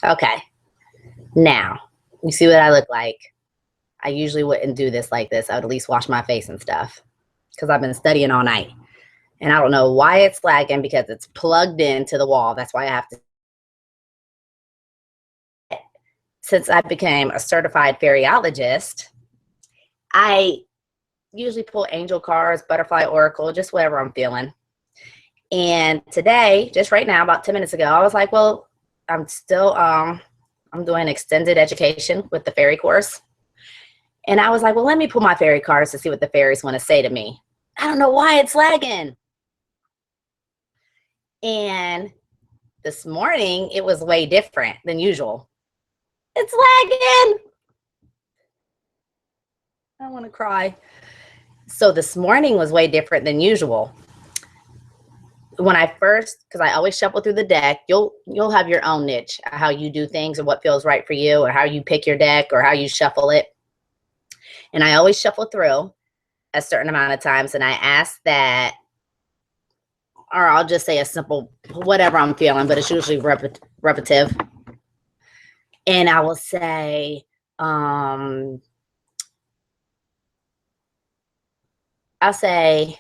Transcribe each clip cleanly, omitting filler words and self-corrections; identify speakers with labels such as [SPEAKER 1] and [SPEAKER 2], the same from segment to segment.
[SPEAKER 1] Okay. Now, you see what I look like. I usually wouldn't do this like this. I would at least wash my face and stuff because I've been studying all night. And I don't know why it's lagging because it's plugged into the wall. That's why I have to. Since I became a certified fairyologist, I usually pull angel cards, butterfly oracle, just whatever I'm feeling. And today, just right now, about 10 minutes ago, I was like, well, I'm still I'm doing extended education with the fairy course. And I was like, well, let me pull my fairy cards to see what the fairies want to say to me. I don't know why it's lagging. And this morning, it was way different than usual. It's lagging. I want to cry. So this morning was way different than usual. When I first, because I always shuffle through the deck, you'll have your own niche, how you do things or what feels right for you or how you pick your deck or how you shuffle it. And I always shuffle through a certain amount of times and I ask that, or I'll just say a simple whatever I'm feeling, but it's usually repetitive. And I will say, I'll say,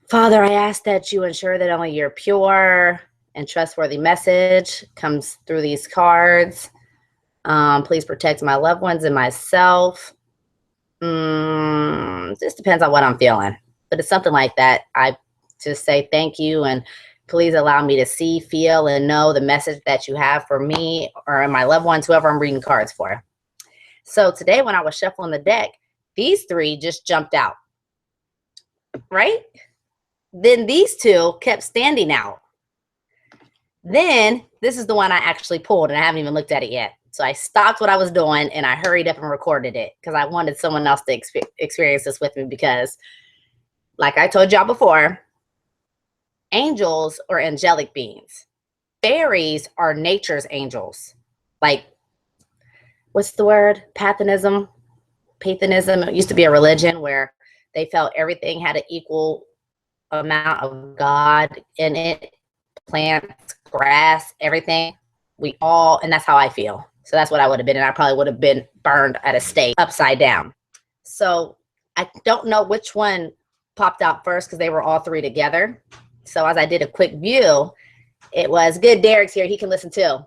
[SPEAKER 1] Father, I ask that you ensure that only your pure and trustworthy message comes through these cards. Please protect my loved ones and myself. Just depends on what I'm feeling, but it's something like that. I just say thank you and please allow me to see, feel, and know the message that you have for me or my loved ones, whoever I'm reading cards for. So today when I was shuffling the deck, these three just jumped out, right? Then these two kept standing out. Then this is the one I actually pulled and I haven't even looked at it yet. So I stopped what I was doing and I hurried up and recorded it because I wanted someone else to experience this with me because like I told y'all before, angels are angelic beings. Fairies are nature's angels. Like, what's the word? Pantheism. It used to be a religion where they felt everything had an equal amount of God in it. Plants, grass, everything. We all, and that's how I feel. So that's what I would have been. And I probably would have been burned at a stake upside down. So I don't know which one popped out first because they were all three together. So as I did a quick view, it was good. Derek's here. He can listen too.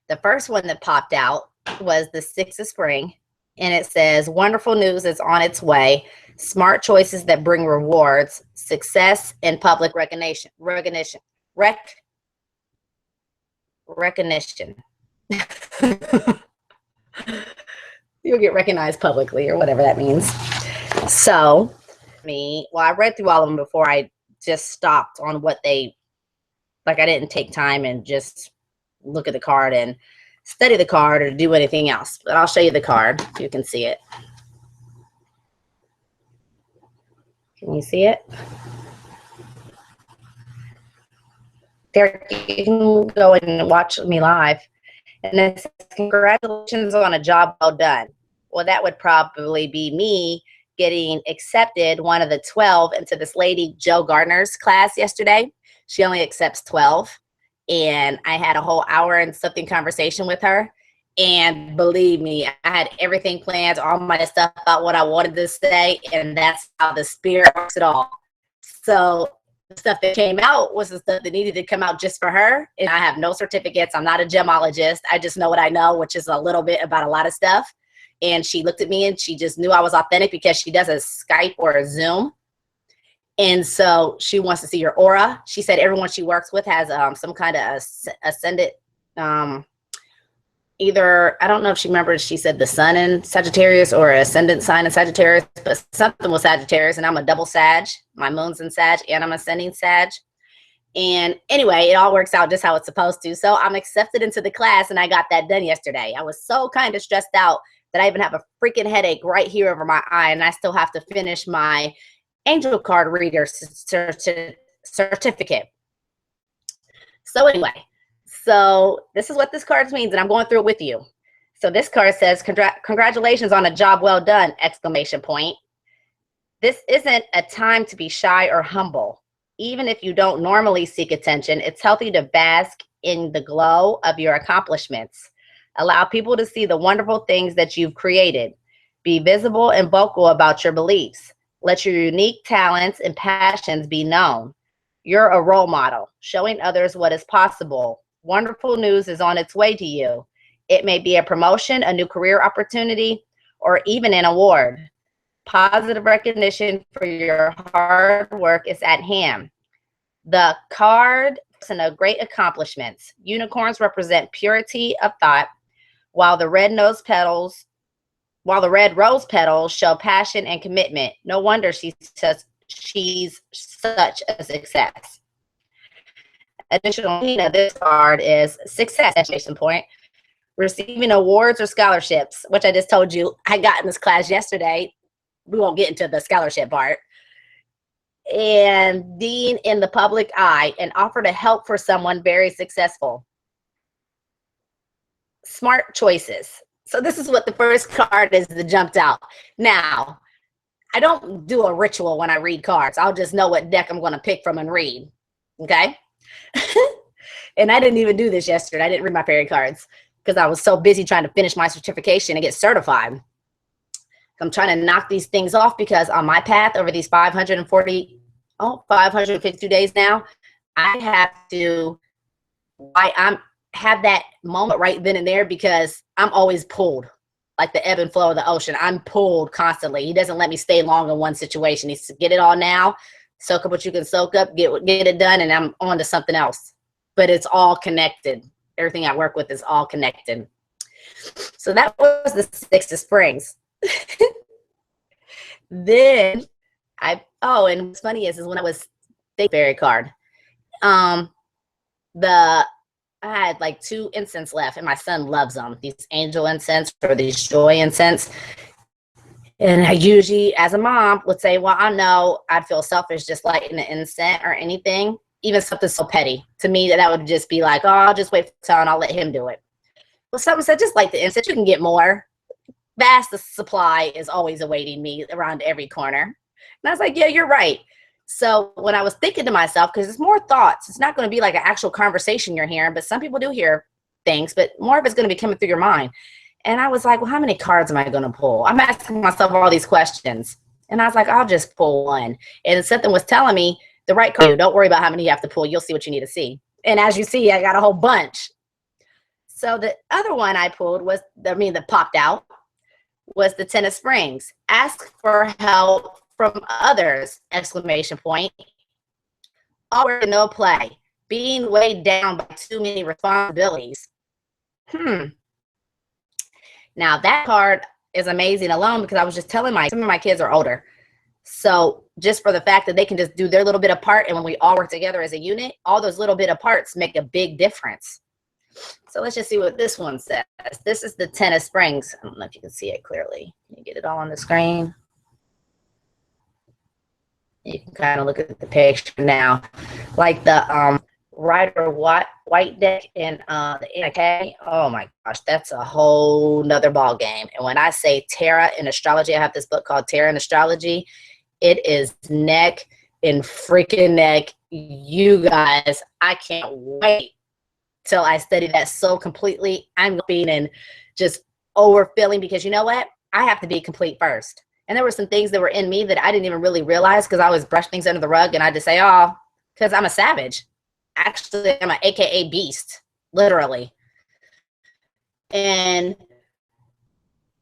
[SPEAKER 1] The first one that popped out was the 6 of spring. And it says, wonderful news is on its way. Smart choices that bring rewards, success, and public recognition. Recognition. You'll get recognized publicly or whatever that means. So, I read through all of them before I just stopped on what they, like I didn't take time and just look at the card and study the card or do anything else. But I'll show you the card so you can see it. Can you see it? There, you can go and watch me live. And it says, congratulations on a job well done. Well, that would probably be me getting accepted, one of the 12, into this lady, Joe Gardner's class yesterday. She only accepts 12. And I had a whole hour and something conversation with her. And believe me, I had everything planned, all my stuff about what I wanted to say. And that's how the spirit works it all. So the stuff that came out was the stuff that needed to come out just for her. And I have no certificates. I'm not a gemologist. I just know what I know, which is a little bit about a lot of stuff. And she looked at me and she just knew I was authentic because she does a Skype or a Zoom. And so she wants to see your aura. She said everyone she works with has some kind of ascendant, either, I don't know if she remembers, she said the sun in Sagittarius or ascendant sign in Sagittarius, but something was Sagittarius, and I'm a double Sag. My moon's in Sag and I'm ascending Sag. And anyway, it all works out just how it's supposed to. So I'm accepted into the class and I got that done yesterday. I was so kind of stressed out that I even have a freaking headache right here over my eye, and I still have to finish my angel card reader certificate. So anyway, so this is what this card means, and I'm going through it with you. So this card says, congratulations on a job well done, exclamation point. This isn't a time to be shy or humble. Even if you don't normally seek attention, it's healthy to bask in the glow of your accomplishments. Allow people to see the wonderful things that you've created. Be visible and vocal about your beliefs. Let your unique talents and passions be known. You're a role model, showing others what is possible. Wonderful news is on its way to you. It may be a promotion, a new career opportunity, or even an award. Positive recognition for your hard work is at hand. The card of great accomplishments. Unicorns represent purity of thought, while the red rose petals show passion and commitment. No wonder she's such a success. Additional meaning of this card is success, exclamation point. Receiving awards or scholarships, which I just told you I got in this class yesterday. We won't get into the scholarship part. And being in the public eye and offer to help for someone very successful. Smart choices. So this is what the first card is that jumped out. Now, I don't do a ritual when I read cards. I'll just know what deck I'm going to pick from and read. Okay? And I didn't even do this yesterday. I didn't read my fairy cards because I was so busy trying to finish my certification and get certified. I'm trying to knock these things off because on my path over these 552 days now, I have to, have that moment right then and there because I'm always pulled, like the ebb and flow of the ocean. I'm pulled constantly. He doesn't let me stay long in one situation. He's get it all now, soak up what you can soak up, get it done, and I'm on to something else. But it's all connected. Everything I work with is all connected. So that was the Six of Springs. Then and what's funny is when I was thinking fairy card, I had like 2 incense left, and my son loves them, these angel incense or these joy incense. And I usually, as a mom, would say, well, I know I'd feel selfish just lighting the incense or anything, even something so petty. To me, that would just be like, oh, I'll just wait for Tom and I'll let him do it. Well, someone said, just light the incense. You can get more. Vast supply is always awaiting me around every corner. And I was like, yeah, you're right. So when I was thinking to myself, because it's more thoughts, it's not going to be like an actual conversation you're hearing, but some people do hear things, but more of it's going to be coming through your mind. And I was like, well, how many cards am I going to pull? I'm asking myself all these questions. And I was like, I'll just pull one. And something was telling me the right card. Don't worry about how many you have to pull. You'll see what you need to see. And as you see, I got a whole bunch. So the other one I pulled that popped out was the Ten of Springs. Ask for help from others, exclamation point. All work and no play. Being weighed down by too many responsibilities. Now that card is amazing alone because I was just telling some of my kids are older. So just for the fact that they can just do their little bit of part, and when we all work together as a unit, all those little bit of parts make a big difference. So let's just see what this one says. This is the Ten of Springs. I don't know if you can see it clearly. Can you get it all on the screen? You can kind of look at the picture now. Like the Rider White deck in the NK. Oh my gosh, that's a whole nother ball game. And when I say Tarot in astrology, I have this book called Tarot in Astrology. It is neck and freaking neck. You guys, I can't wait till I study that so completely. I'm being and just overfilling because you know what? I have to be complete first. And there were some things that were in me that I didn't even really realize because I always brush things under the rug and I just say, oh, because I'm a savage. Actually, I'm an AKA beast, literally. And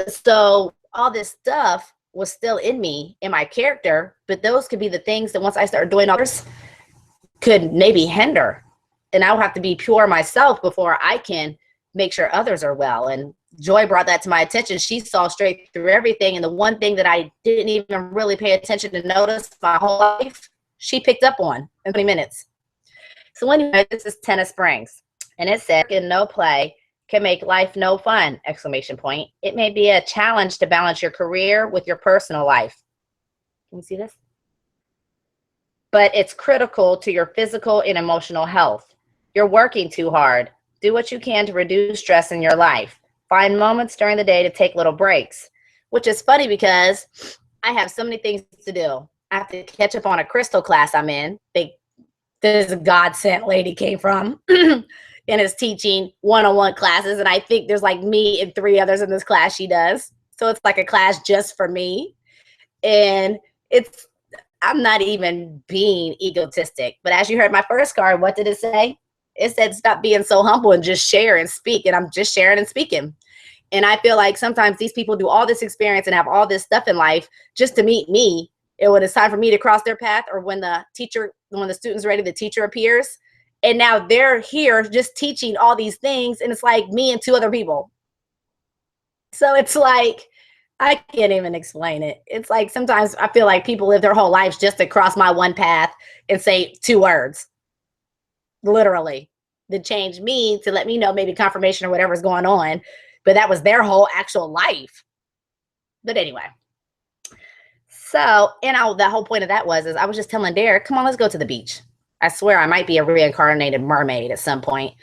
[SPEAKER 1] so all this stuff was still in me, in my character, but those could be the things that once I started doing others could maybe hinder. And I would have to be pure myself before I can make sure others are well. And Joy brought that to my attention. She saw straight through everything. And the one thing that I didn't even really pay attention to notice my whole life, she picked up on in 20 minutes. So anyway, this is Ten of Springs. And it said, in no play can make life no fun, exclamation point. It may be a challenge to balance your career with your personal life. Can you see this? But it's critical to your physical and emotional health. You're working too hard. Do what you can to reduce stress in your life. Find moments during the day to take little breaks, which is funny because I have so many things to do. I have to catch up on a crystal class I'm in. There's a godsent lady came from and is teaching one-on-one classes. And I think there's like me and 3 others in this class she does. So it's like a class just for me. And I'm not even being egotistic. But as you heard my first card, what did it say? It said, stop being so humble and just share and speak. And I'm just sharing and speaking. And I feel like sometimes these people do all this experience and have all this stuff in life just to meet me. And when it's time for me to cross their path, or when the student's ready, the teacher appears. And now they're here just teaching all these things. And it's like me and 2 other people. So it's like, I can't even explain it. It's like sometimes I feel like people live their whole lives just to cross my one path and say 2 words, literally, to change me, to let me know maybe confirmation or whatever's going on. But that was their whole actual life. But anyway, so, and the whole point of that is I was just telling Derek, come on, let's go to the beach. I swear I might be a reincarnated mermaid at some point.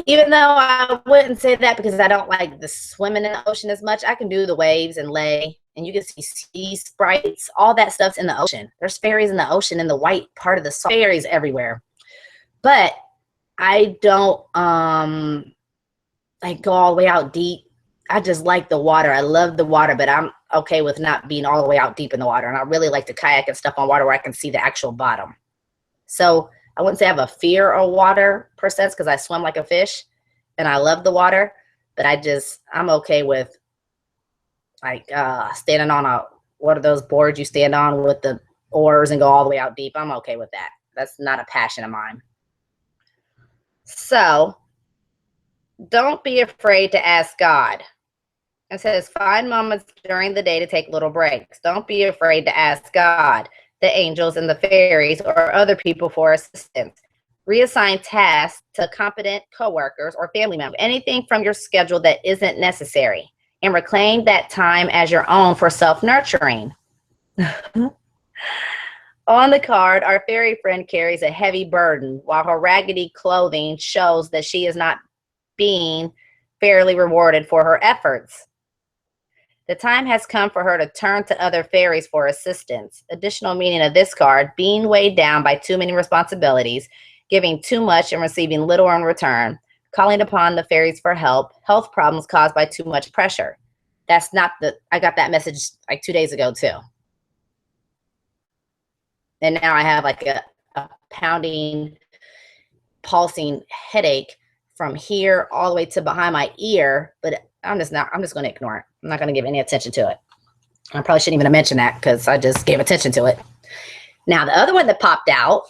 [SPEAKER 1] Even though I wouldn't say that, because I don't like the swimming in the ocean as much. I can do the waves and lay, and you can see sea sprites, all that stuff's in the ocean. There's fairies in the ocean, in the white part of the salt, fairies everywhere. But I don't like go all the way out deep. I just like the water. I love the water, but I'm okay with not being all the way out deep in the water. And I really like to kayak and stuff on water where I can see the actual bottom. So I wouldn't say I have a fear of water per se, because I swim like a fish and I love the water, but I'm okay with like standing on what are those boards you stand on with the oars and go all the way out deep? I'm okay with that. That's not a passion of mine. So don't be afraid to ask God. It says, find moments during the day to take little breaks. Don't be afraid to ask God, the angels and the fairies, or other people for assistance. Reassign tasks to competent coworkers or family members. Anything from your schedule that isn't necessary. And reclaim that time as your own for self-nurturing. On the card, our fairy friend carries a heavy burden, while her raggedy clothing shows that she is not being fairly rewarded for her efforts. The time has come for her to turn to other fairies for assistance. Additional meaning of this card, being weighed down by too many responsibilities, giving too much and receiving little in return, calling upon the fairies for help, health problems caused by too much pressure. I got that message like 2 days ago too. And now I have like a pounding, pulsing headache from here all the way to behind my ear, but I'm just going to ignore it. I'm not going to give any attention to it. I probably shouldn't even mention that because I just gave attention to it. Now, the other one that popped out,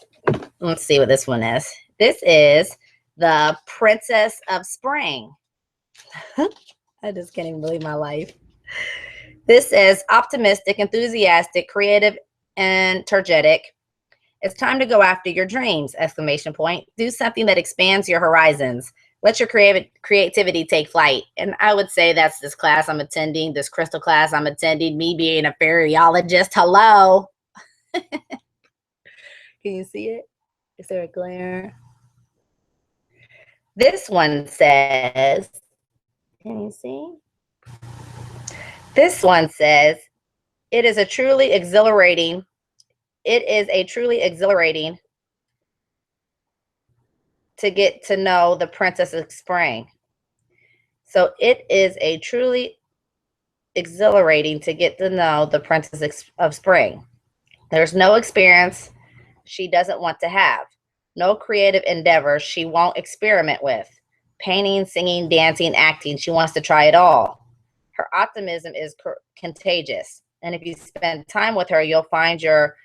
[SPEAKER 1] let's see what this one is. This is the Princess of Spring. I just can't even believe my life. This is optimistic, enthusiastic, creative, and energetic. It's time to go after your dreams, exclamation point. Do something that expands your horizons. Let your creativity take flight. And I would say that's this class I'm attending, this crystal class I'm attending, me being a fairyologist. Hello. Can you see it? Is there a glare? This one says, can you see? This one says, it is a truly exhilarating to get to know the Princess of Spring. So it is a truly exhilarating to get to know the Princess of Spring. There's no experience she doesn't want to have. No creative endeavor she won't experiment with. Painting, singing, dancing, acting, she wants to try it all. Her optimism is contagious. And if you spend time with her, you'll find your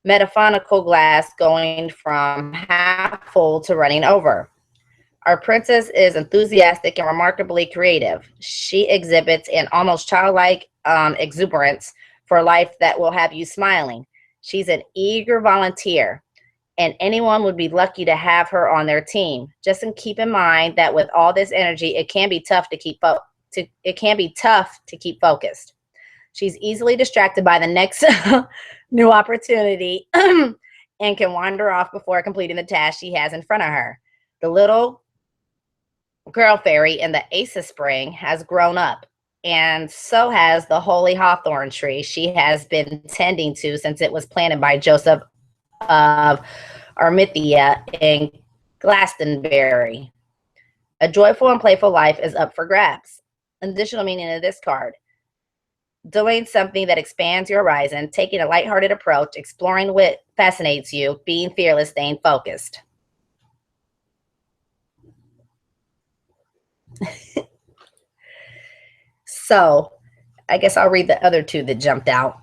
[SPEAKER 1] metaphorical glass going from half full to running over. Our princess is enthusiastic and remarkably creative. She exhibits an almost childlike exuberance for life that will have you smiling. She's an eager volunteer, and anyone would be lucky to have her on their team. Just keep in mind that with all this energy, it can be tough to keep focused. She's easily distracted by the next new opportunity and can wander off before completing the task she has in front of her. The little girl fairy in the Ace of Spring has grown up, and so has the holy hawthorn tree she has been tending to since it was planted by Joseph of Arimathea in Glastonbury. A joyful and playful life is up for grabs. Additional meaning of this card: doing something that expands your horizon, taking a lighthearted approach, exploring what fascinates you, being fearless, staying focused. So I guess I'll read the other two that jumped out,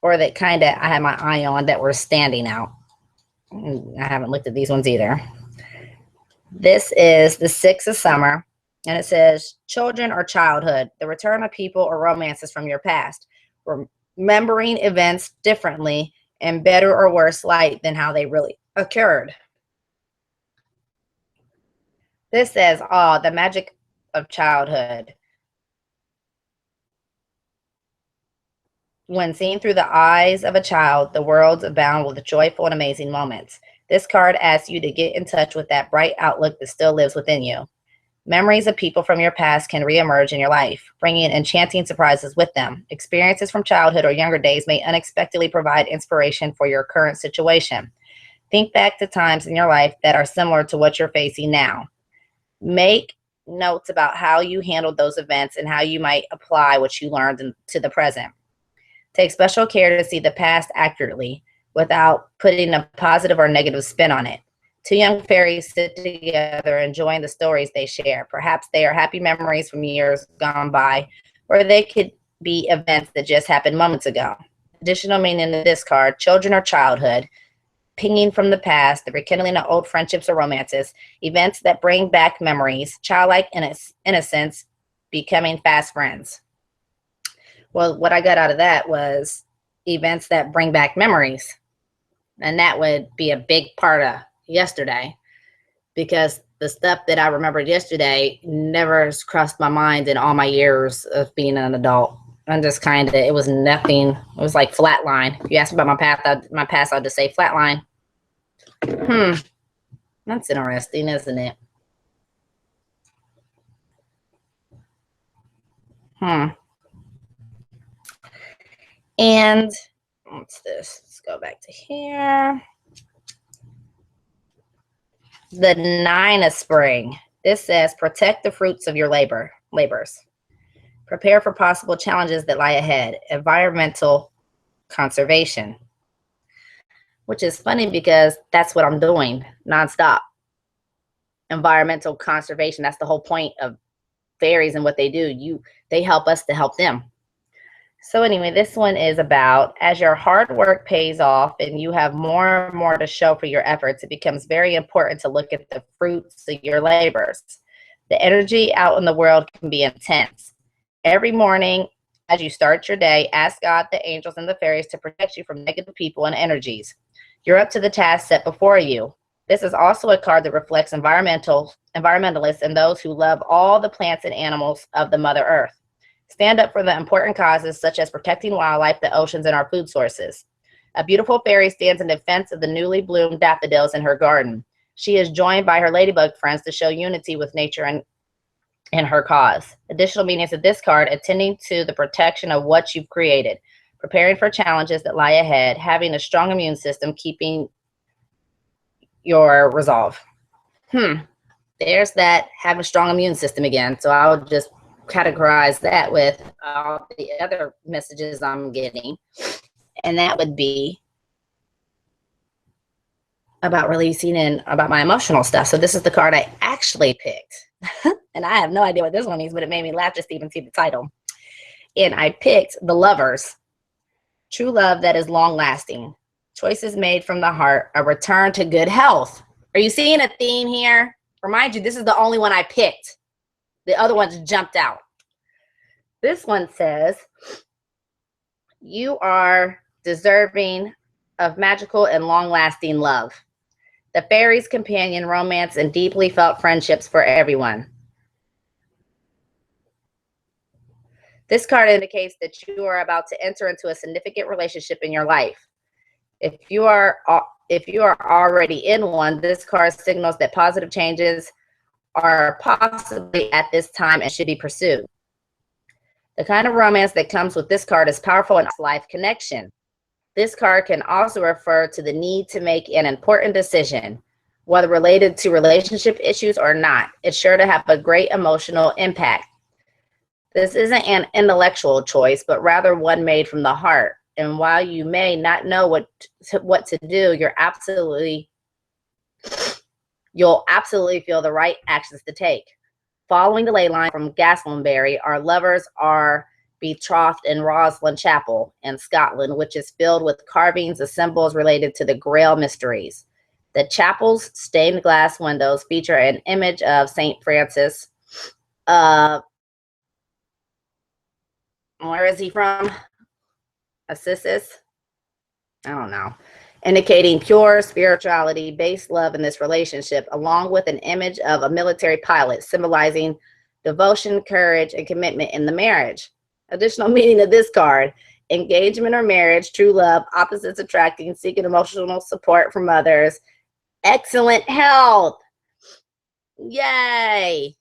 [SPEAKER 1] or that kind of I had my eye on that were standing out. I haven't looked at these ones either. This is the Six of Summer, and it says, children or childhood, the return of people or romances from your past, remembering events differently in better or worse light than how they really occurred. This says, oh, the magic of childhood. When seen through the eyes of a child, the worlds abound with joyful and amazing moments. This card asks you to get in touch with that bright outlook that still lives within you. Memories of people from your past can reemerge in your life, bringing enchanting surprises with them. Experiences from childhood or younger days may unexpectedly provide inspiration for your current situation. Think back to times in your life that are similar to what you're facing now. Make notes about how you handled those events and how you might apply what you learned to the present. Take special care to see the past accurately without putting a positive or negative spin on it. Two young fairies sit together enjoying the stories they share. Perhaps they are happy memories from years gone by, or they could be events that just happened moments ago. Additional meaning in this card: children or childhood, pinging from the past, the rekindling of old friendships or romances, events that bring back memories, childlike innocence, becoming fast friends. Well, what I got out of that was events that bring back memories. And that would be a big part of yesterday, because the stuff that I remembered yesterday never has crossed my mind in all my years of being an adult. I'm just kind of, it was nothing. It was like flatline. If you ask me about my past, I'll just say flatline. That's interesting, isn't it? And what's this? Let's go back to here. The Nine of Spring. This says, protect the fruits of your labors. Prepare for possible challenges that lie ahead. Environmental conservation. Which is funny because that's what I'm doing nonstop. Environmental conservation. That's the whole point of fairies and what they do. They help us to help them. So anyway, this one is about, as your hard work pays off and you have more and more to show for your efforts, it becomes very important to look at the fruits of your labors. The energy out in the world can be intense. Every morning, as you start your day, ask God, the angels, and the fairies to protect you from negative people and energies. You're up to the task set before you. This is also a card that reflects environmentalists and those who love all the plants and animals of the Mother Earth. Stand up for the important causes such as protecting wildlife, the oceans, and our food sources. A beautiful fairy stands in defense of the newly bloomed daffodils in her garden. She is joined by her ladybug friends to show unity with nature and her cause. Additional meanings of this card: attending to the protection of what you've created, preparing for challenges that lie ahead, having a strong immune system, keeping your resolve. There's that, have a strong immune system again. So I'll just categorize that with all the other messages I'm getting, and that would be about releasing and about my emotional stuff. So this is the card I actually picked. And I have no idea what this one means, but it made me laugh just to even see the title. And I picked the Lovers. True love that is long lasting. Choices made from the heart. A return to good health. Are you seeing a theme here? Remind you, this is the only one I picked. The other ones jumped out. This one says, you are deserving of magical and long-lasting love. The fairies' companion, romance, and deeply felt friendships for everyone. This card indicates that you are about to enter into a significant relationship in your life. If you are already in one, this card signals that positive changes are possibly at this time and should be pursued. The kind of romance that comes with this card is powerful and life connection. This card can also refer to the need to make an important decision. whether related to relationship issues or not. It's sure to have a great emotional impact. This isn't an intellectual choice, but rather one made from the heart. And while you may not know what to do, you'll absolutely feel the right actions to take. Following the ley line from Glastonbury, our lovers are betrothed in Roslin Chapel in Scotland, which is filled with carvings of symbols related to the Grail mysteries. The chapel's stained glass windows feature an image of St. Francis. Where is he from? Assisi? I don't know. Indicating pure spirituality, based love in this relationship, along with an image of a military pilot symbolizing devotion, courage, and commitment in the marriage. Additional meaning of this card: engagement or marriage, true love, opposites attracting, seeking emotional support from others, excellent health. Yay!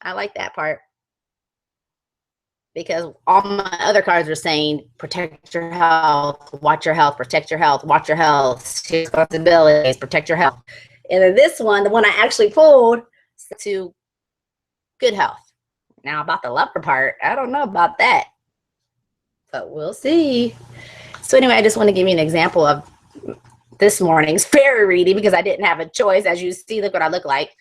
[SPEAKER 1] I like that part, because all my other cards are saying protect your health, watch your health, protect your health, watch your health, responsibilities, protect your health. And then this one, the one I actually pulled, to good health. Now about the lover part, I don't know about that, but we'll see. So anyway, I just want to give you an example of this morning's fairy reading, because I didn't have a choice. As you see, look what I look like.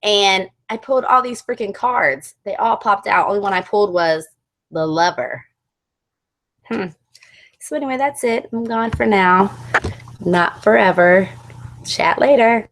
[SPEAKER 1] And I pulled all these freaking cards. They all popped out. Only one I pulled was the lover. So anyway, that's it. I'm gone for now. Not forever. Chat later.